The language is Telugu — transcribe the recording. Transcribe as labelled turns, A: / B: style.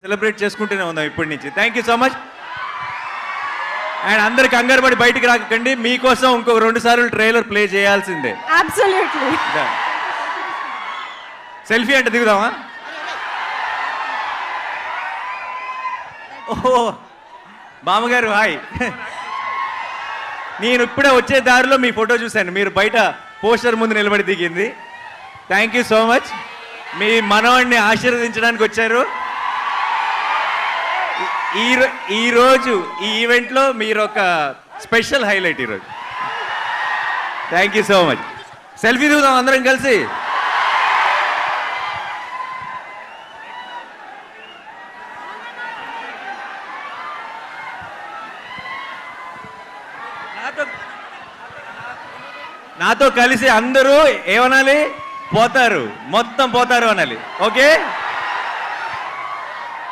A: సెలబ్రేట్ చేసుకుంటూనే ఉందాం ఇప్పటి నుంచి. Thank you so much. And అందరు కంగారు పడి బయటికి రాకండి, మీకోసం ఇంకొక 2 సార్లు ట్రైలర్ ప్లే చేయాల్సిందే.
B: అబ్సల్యూట్లీ.
A: సెల్ఫీ అంటే దిగుదామా? ఓహో మామగారు హాయ్. నేను ఇప్పుడే వచ్చే దారిలో మీ ఫోటో చూశాను, మీరు బయట పోస్టర్ ముందు నిలబడి దిగింది. Thank you so much. మీ మనవాడిని ఆశీర్వదించడానికి వచ్చారు. ఈరోజు ఈ ఈవెంట్లో మీరు ఒక స్పెషల్ హైలైట్ ఈరోజు. Thank you so much. Selfie దిగుదాం అందరం కలిసి. నాతో కలిసి అందరూ ఏమనాలి? పోతారు, మొత్తం పోతారు అనాలి. ఓకే.